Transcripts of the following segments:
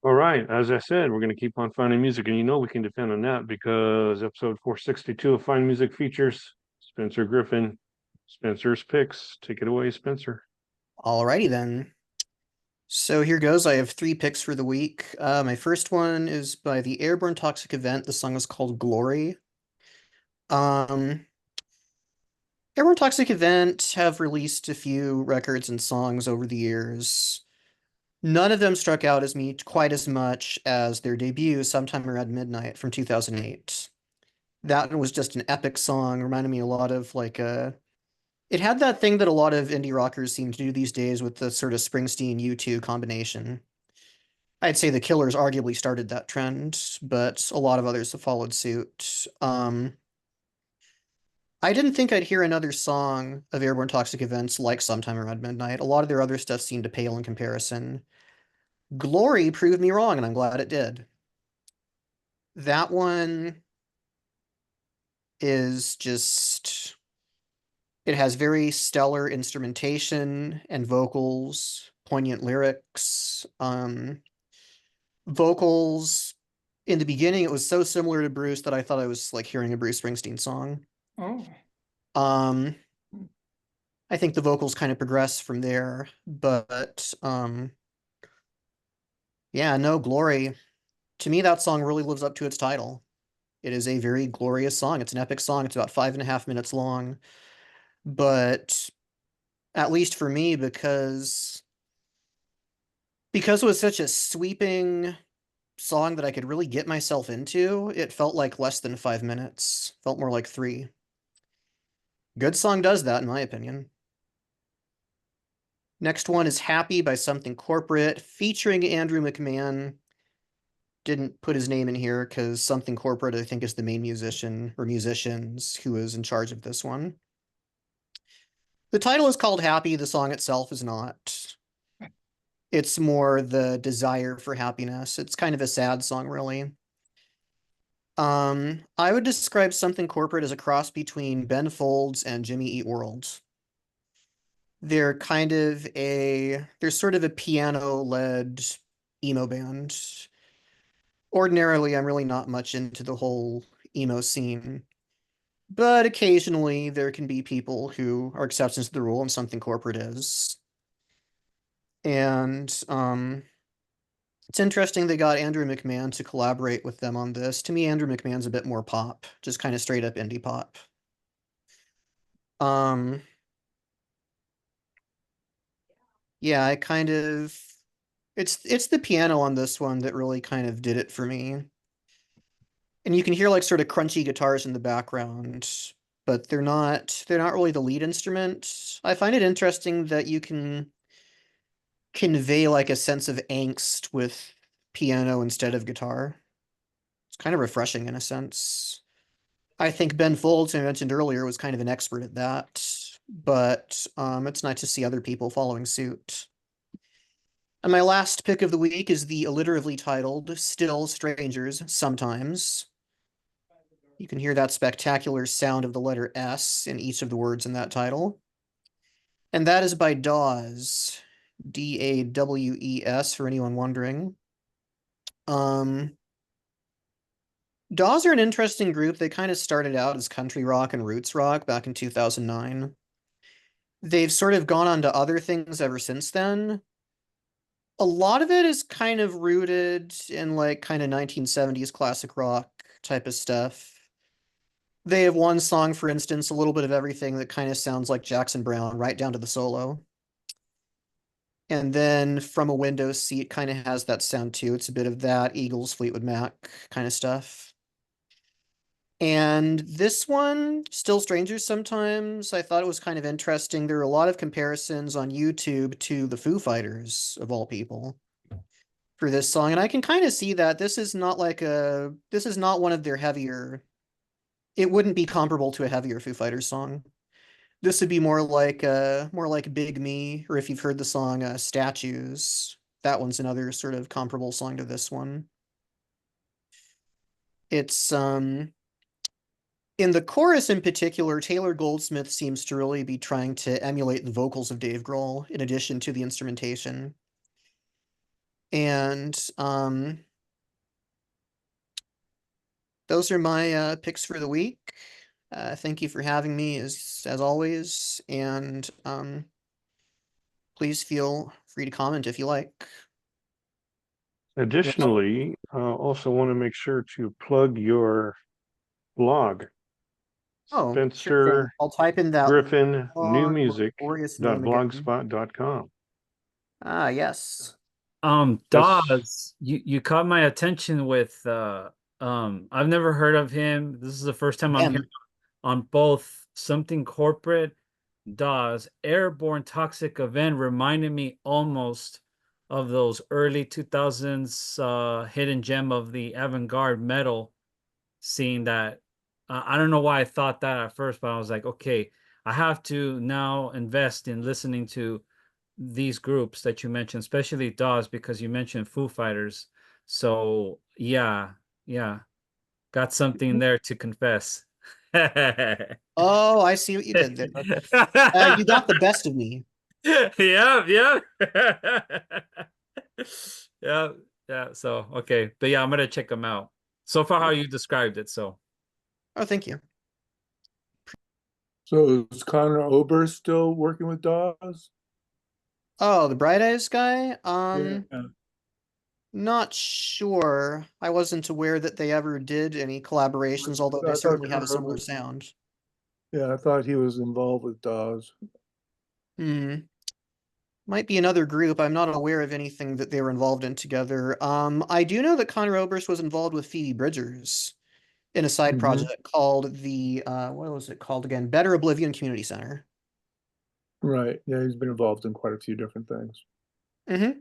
All right, as I said, we're going to keep on finding music, and we can depend on that because episode 462 of Find Music features Spencer Griffin. Spencer's picks. Take it away, Spencer. Alrighty then. So here goes. I have three picks for the week. My first one is by the Airborne Toxic Event. The song is called Glory. Um, Airborne Toxic Event have released a few records and songs over the years. None of them struck out as me quite as much as their debut, Sometime Around Midnight from 2008. That was just an epic song, reminded me a lot of it had that thing that a lot of indie rockers seem to do these days with the sort of Springsteen U2 combination. I'd say the Killers arguably started that trend, but a lot of others have followed suit. I didn't think I'd hear another song of Airborne Toxic Events like Sometime Around Midnight. A lot of their other stuff seemed to pale in comparison. Glory proved me wrong, and I'm glad it did. That one is just, it has very stellar instrumentation and vocals, poignant lyrics. Vocals in the beginning, it was so similar to Bruce that I thought I was like hearing a Bruce Springsteen song. Oh, Um, I think the vocals kind of progress from there, but yeah, no, Glory. To me, that song really lives up to its title. It is a very glorious song. It's an epic song. It's about 5.5 minutes long, but at least for me, because it was such a sweeping song that I could really get myself into, it felt like less than 5 minutes. Felt more like three. Good song does that, in my opinion. Next one is Happy by Something Corporate, featuring Andrew McMahon. Didn't put his name in here because Something Corporate, I think, is the main musician or musicians who is in charge of this one. The title is called Happy. The song itself is not. It's more the desire for happiness. It's kind of a sad song, really. I would describe Something Corporate as a cross between Ben Folds and Jimmy Eat World. They're sort of a piano-led emo band. Ordinarily, I'm really not much into the whole emo scene, but occasionally there can be people who are exceptions to the rule, and Something Corporate is. And it's interesting they got Andrew McMahon to collaborate with them on this. To me, Andrew McMahon's a bit more pop, just kind of straight up indie pop. Um, yeah, it's the piano on this one that really kind of did it for me. And you can hear like sort of crunchy guitars in the background, but they're not really the lead instrument. I find it interesting that you can convey like a sense of angst with piano instead of guitar. It's kind of refreshing in a sense. I think Ben Folds, who I mentioned earlier, was kind of an expert at that, but it's nice to see other people following suit. And my last pick of the week is the alliteratively titled Still Strangers Sometimes. You can hear that spectacular sound of the letter S in each of the words in that title. And that is by Dawes, Dawes, for anyone wondering. Um, Dawes are an interesting group. They kind of started out as country rock and roots rock back in 2009. They've sort of gone on to other things ever since then. A lot of it is kind of rooted in like kind of 1970s classic rock type of stuff. They have one song, for instance, a little bit of everything that kind of sounds like Jackson Browne, right down to the solo. And then From a Window Seat kind of has that sound too. It's a bit of that Eagles, Fleetwood Mac kind of stuff. And this one, Still Strangers Sometimes, I thought it was kind of interesting. There are a lot of comparisons on YouTube to the Foo Fighters, of all people, for this song. And I can kind of see that this is not one of their heavier, it wouldn't be comparable to a heavier Foo Fighters song. This would be more like Big Me, or if you've heard the song Statues, that one's another sort of comparable song to this one. It's in the chorus in particular, Taylor Goldsmith seems to really be trying to emulate the vocals of Dave Grohl in addition to the instrumentation. And those are my picks for the week. Thank you for having me as always, and please feel free to comment if you like. Additionally, also want to make sure to plug your blog, Oh, sure thing. Spencer I'll type in that Griffin New long, Music glorious dot name again. blogspot.com. Ah, yes. That's Dawes, you caught my attention with I've never heard of him. This is the first time I'm hearing Again. on both something corporate. Dawes, Airborne Toxic Event reminded me almost of those early 2000s hidden gem of the avant-garde metal scene that I don't know why I thought that at first, but I was like, okay, I have to now invest in listening to these groups that you mentioned, especially Dawes, because you mentioned Foo Fighters. So yeah, yeah, got something there to confess. Oh, I see what you did there. You got the best of me. Yeah, yeah. Yeah, yeah. So okay. But yeah, I'm gonna check them out. So far how you described it. So Oh, thank you. So is Connor Oberst still working with Dawes? Oh, the Bright Eyes guy? Yeah. Not sure. I wasn't aware that they ever did any collaborations, although they I thought certainly have a Connor similar Oberst, sound. yeah, I thought he was involved with Dawes. Hmm. Might be another group. I'm not aware of anything that they were involved in together. I do know that Connor Oberst was involved with Phoebe Bridgers in a side Hmm. project called the what was it called again? Better Oblivion Community Center. Right. Yeah, he's been involved in quite a few different things. Mm-hmm.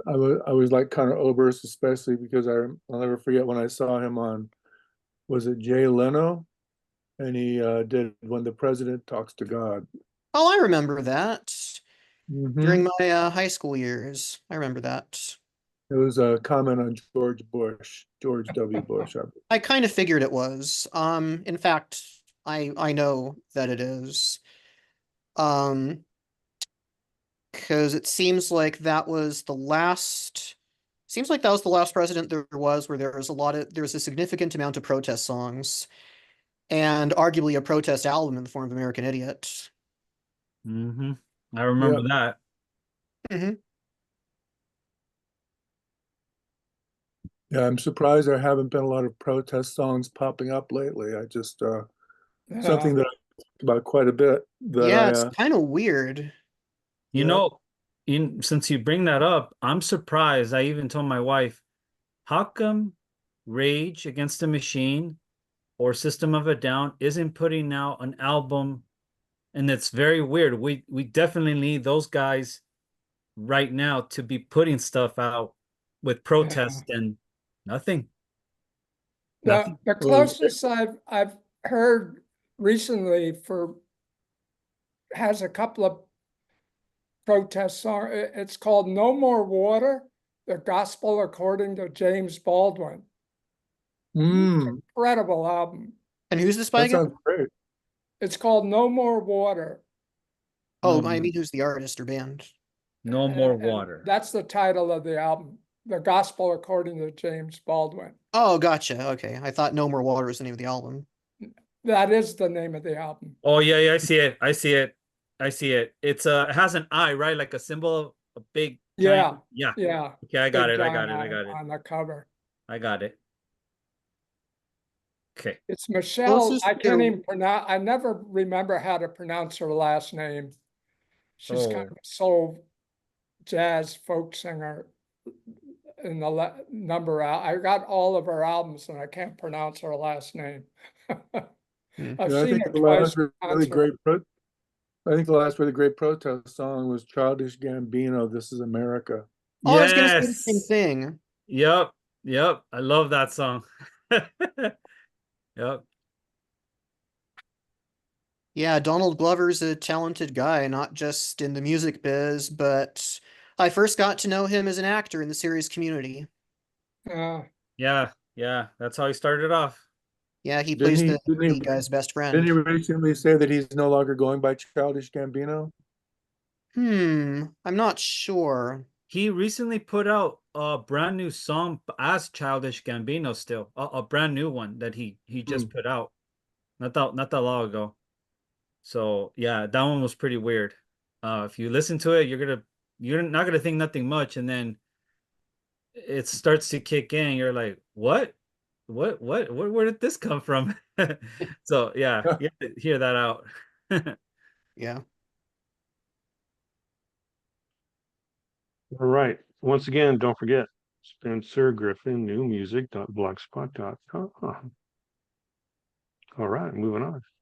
I was like Connor Oberst, especially because I'll never forget when I saw him on, was it Jay Leno? And he did When the President Talks to God. Oh, I remember that during Hmm. my high school years. I remember that. It was a comment on George Bush, George W. Bush. I kind of figured it was. In fact, I know that it is. Um, because it seems like that was the last. Seems like that was the last president there was where there was a significant amount of protest songs and arguably a protest album in the form of American Idiot. I remember Yeah. that. Hmm. Yeah, I'm surprised there haven't been a lot of protest songs popping up lately. I just Yeah. something that I think about quite a bit that Yeah, I it's kind of weird. You yeah. know, since you bring that up, I'm surprised. I even told my wife, how come Rage Against the Machine or System of a Down isn't putting out an album? And it's very weird. We definitely need those guys right now to be putting stuff out with Yeah. protest and nothing. The Nothing. the Well, closest I've heard recently for has a couple of protest songs. It's called No More Water, the Gospel According to James Baldwin. mm, Incredible album. And who's this by that again? sounds great. It's called No More Water. No, Oh, I mean, who's the artist or band? no more And water. that's the title of the album, The Gospel According to James Baldwin. Oh, gotcha. Okay, I thought No More Water was the name of the album. That is the name of the album. Oh yeah, yeah, I see it. I see it. I see it. It's it has an eye, right? Like a symbol, a big giant. Yeah, Yeah. yeah. Okay, I got Big it. I giant got it. I eye got it. on the cover. I got it. Okay. It's Michelle. Closest I to can't their even pronounce. I never remember how to pronounce her last name. She's kind Oh, of a soul jazz folk singer in the number out. I got all of her albums and I can't pronounce her last name. Hmm. I've Yeah, I seen think her the twice last in really concert. great I think the last really great protest song was Childish Gambino, This Is America. Oh, I was gonna say the same yes. thing. Yep. Yep. I love that song. Yep. Yeah, Donald Glover's a talented guy, not just in the music biz, but I first got to know him as an actor in the series Community. Uh, Yeah. Yeah. That's how he started off. Yeah, he Didn't plays he the nerdy guy's best didn't he friend. recently say that he's no longer going by Childish Gambino? I'm not sure. he recently put out a brand new song as Childish Gambino still. A brand new one that he just put out. Not that long ago. So yeah, that one was pretty weird. If you listen to it, you're not gonna think nothing much, and then it starts to kick in. You're like, what? Where did this come from? So yeah, you have to hear that out. Yeah. All right. Once again, don't forget Spencer Griffin, newmusic.blogspot.com. All right, moving on.